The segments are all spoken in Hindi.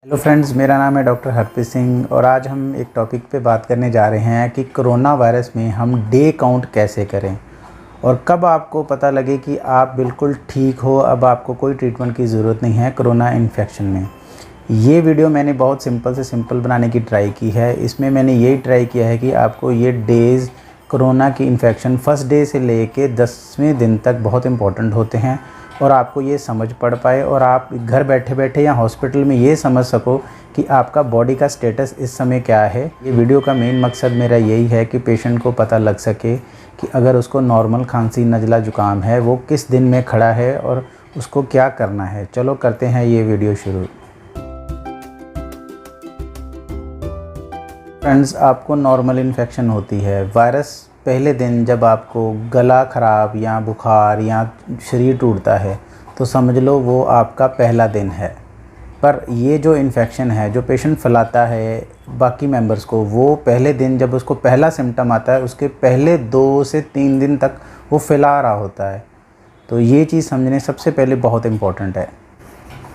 हेलो फ्रेंड्स, मेरा नाम है डॉक्टर हरप्रीत सिंह और आज हम एक टॉपिक पे बात करने जा रहे हैं कि कोरोना वायरस में हम डे काउंट कैसे करें और कब आपको पता लगे कि आप बिल्कुल ठीक हो, अब आपको कोई ट्रीटमेंट की ज़रूरत नहीं है कोरोना इन्फेक्शन में। ये वीडियो मैंने बहुत सिंपल से सिंपल बनाने की ट्राई की है। इसमें मैंने यही ट्राई किया है कि आपको ये डेज़ कोरोना की इन्फेक्शन फर्स्ट डे से लेके 10वें दिन तक बहुत इंपॉर्टेंट होते हैं और आपको ये समझ पड़ पाए और आप घर बैठे बैठे या हॉस्पिटल में ये समझ सको कि आपका बॉडी का स्टेटस इस समय क्या है। ये वीडियो का मेन मकसद मेरा यही है कि पेशेंट को पता लग सके कि अगर उसको नॉर्मल खांसी नज़ला ज़ुकाम है वो किस दिन में खड़ा है और उसको क्या करना है। चलो करते हैं ये वीडियो शुरू। फ्रेंड्स, आपको नॉर्मल इन्फेक्शन होती है, वायरस पहले दिन जब आपको गला ख़राब या बुखार या शरीर टूटता है तो समझ लो वो आपका पहला दिन है। पर ये जो इन्फेक्शन है जो पेशेंट फैलाता है बाकी मेंबर्स को, वो पहले दिन जब उसको पहला सिम्टम आता है उसके पहले 2 से 3 दिन तक वो फैला रहा होता है। तो ये चीज़ समझने सबसे पहले बहुत इम्पॉर्टेंट है।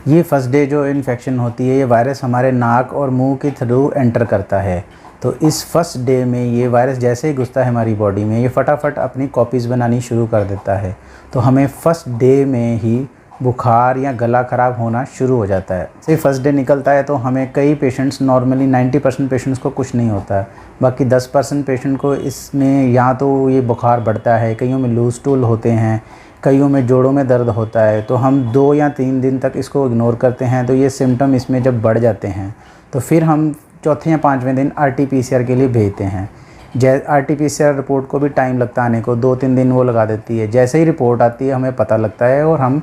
ये फर्स्ट डे जो इन्फेक्शन होती है, ये वायरस हमारे नाक और मुंह के थ्रू एंटर करता है। तो इस फर्स्ट डे में ये वायरस जैसे ही घुसता है हमारी बॉडी में, ये फटाफट अपनी कॉपीज़ बनानी शुरू कर देता है। तो हमें फर्स्ट डे में ही बुखार या गला ख़राब होना शुरू हो जाता है। से फर्स्ट डे निकलता है तो हमें कई पेशेंट्स, नॉर्मली 90% पेशेंट्स को कुछ नहीं होता है, बाकी 10% पेशेंट को इसमें या तो ये बुखार बढ़ता है, कईयों में लूज टूल होते हैं, कईयों में जोड़ों में दर्द होता है। तो हम 2 या 3 दिन तक इसको इग्नोर करते हैं। तो ये सिम्टम इसमें जब बढ़ जाते हैं तो फिर हम चौथे या 5वें दिन RT-PCR के लिए भेजते हैं। RT-PCR रिपोर्ट को भी टाइम लगता है आने को, 2-3 दिन वो लगा देती है। जैसे ही रिपोर्ट आती है हमें पता लगता है और हम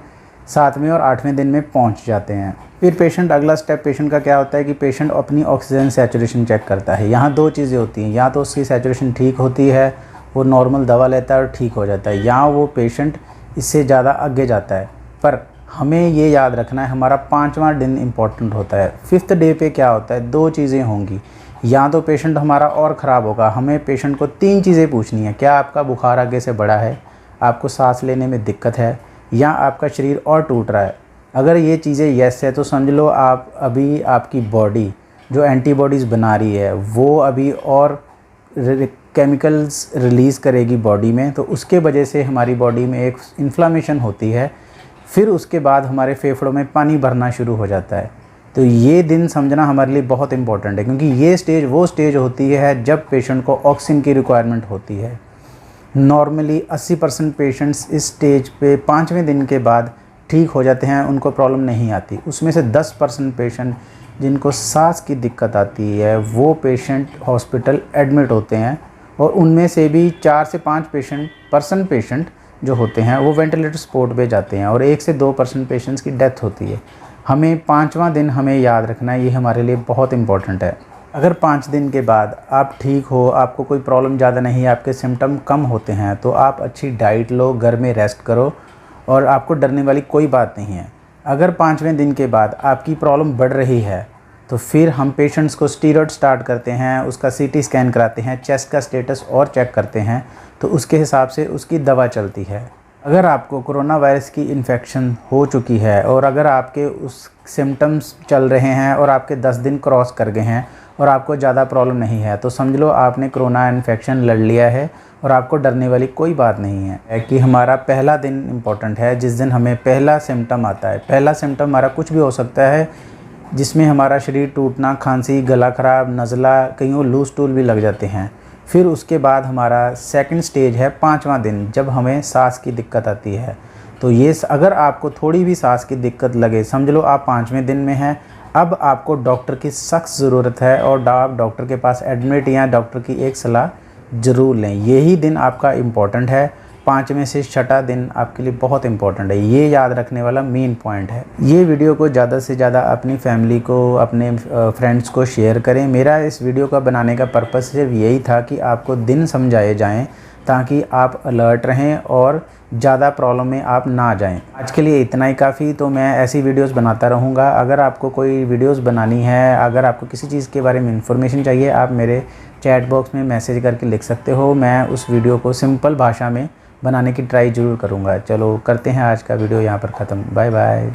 7वें और 8वें दिन में पहुंच जाते हैं। फिर पेशेंट, अगला स्टेप पेशेंट का क्या होता है कि पेशेंट अपनी ऑक्सीजन सैचुरेशन चेक करता है। यहाँ 2 चीज़ें होती हैं, या तो उसकी सैचुरेशन ठीक होती है, वो नॉर्मल दवा लेता है और ठीक हो जाता है, या वो पेशेंट इससे ज़्यादा आगे जाता है। पर हमें ये याद रखना है हमारा 5वां दिन इम्पॉर्टेंट होता है। 5th डे पे क्या होता है, 2 चीज़ें होंगी, या तो पेशेंट हमारा और ख़राब होगा। हमें पेशेंट को 3 चीज़ें पूछनी है, क्या आपका बुखार आगे से बढ़ा है, आपको सांस लेने में दिक्कत है, या आपका शरीर और टूट रहा है। अगर ये चीज़ें येस है तो समझ लो आप अभी आपकी बॉडी जो एंटीबॉडीज़ बना रही है वो अभी और केमिकल्स रिलीज़ करेगी बॉडी में, तो उसके वजह से हमारी बॉडी में एक इन्फ्लामेशन होती है। फिर उसके बाद हमारे फेफड़ों में पानी भरना शुरू हो जाता है। तो ये दिन समझना हमारे लिए बहुत इंपॉर्टेंट है, क्योंकि ये स्टेज वो स्टेज होती है जब पेशेंट को ऑक्सीजन की रिक्वायरमेंट होती है। नॉर्मली 80% पेशेंट्स इस स्टेज पे 5वें दिन के बाद ठीक हो जाते हैं, उनको प्रॉब्लम नहीं आती। उसमें से 10% पेशेंट जिनको सांस की दिक्कत आती है वो पेशेंट हॉस्पिटल एडमिट होते हैं, और उनमें से भी 4 से 5 पेशेंट जो होते हैं वो वेंटिलेटर सपोर्ट पे जाते हैं, और 1 से 2% पेशेंट्स की डेथ होती है। हमें 5वां दिन हमें याद रखना है, ये हमारे लिए बहुत इंपॉर्टेंट है। अगर 5 दिन के बाद आप ठीक हो, आपको कोई प्रॉब्लम ज़्यादा नहीं है, आपके सिम्टम कम होते हैं, तो आप अच्छी डाइट लो, घर में रेस्ट करो और आपको डरने वाली कोई बात नहीं है। अगर 5वें दिन के बाद आपकी प्रॉब्लम बढ़ रही है तो फिर हम पेशेंट्स को स्टीरॉयड स्टार्ट करते हैं, उसका CT स्कैन कराते हैं, चेस्ट का स्टेटस और चेक करते हैं, तो उसके हिसाब से उसकी दवा चलती है। अगर आपको कोरोना वायरस की इन्फेक्शन हो चुकी है और अगर आपके उस सिम्टम्स चल रहे हैं और आपके 10 दिन क्रॉस कर गए हैं और आपको ज़्यादा प्रॉब्लम नहीं है, तो समझ लो आपने कोरोना इन्फेक्शन लड़ लिया है और आपको डरने वाली कोई बात नहीं है। कि हमारा पहला दिन इम्पॉर्टेंट है, जिस दिन हमें पहला सिम्टम आता है। पहला सिम्टम हमारा कुछ भी हो सकता है, जिसमें हमारा शरीर टूटना, खांसी, गला ख़राब, नज़ला, कईयों लूज टूल भी लग जाते हैं। फिर उसके बाद हमारा सेकंड स्टेज है 5वां दिन, जब हमें सांस की दिक्कत आती है। तो ये अगर आपको थोड़ी भी सांस की दिक्कत लगे, समझ लो आप 5वें दिन में हैं। अब आपको डॉक्टर की सख्त ज़रूरत है और आप डॉक्टर के पास एडमिट या डॉक्टर की एक सलाह ज़रूर लें। यही दिन आपका इम्पॉर्टेंट है। 5वें से 6वां दिन आपके लिए बहुत इंपॉर्टेंट है, ये याद रखने वाला मेन पॉइंट है। ये वीडियो को ज़्यादा से ज़्यादा अपनी फैमिली को, अपने फ्रेंड्स को शेयर करें। मेरा इस वीडियो का बनाने का पर्पस सिर्फ यही था कि आपको दिन समझाए जाएं ताकि आप अलर्ट रहें और ज़्यादा प्रॉब्लम में आप ना जाएं। आज के लिए इतना ही काफ़ी। तो मैं ऐसी वीडियोस बनाता रहूँगा। अगर आपको कोई वीडियोस बनानी है, अगर आपको किसी चीज़ के बारे में इन्फॉर्मेशन चाहिए, आप मेरे चैट बॉक्स में मैसेज करके लिख सकते हो। मैं उस वीडियो को सिंपल भाषा में बनाने की ट्राई ज़रूर करूँगा। चलो करते हैं आज का वीडियो यहाँ पर ख़त्म। Bye bye.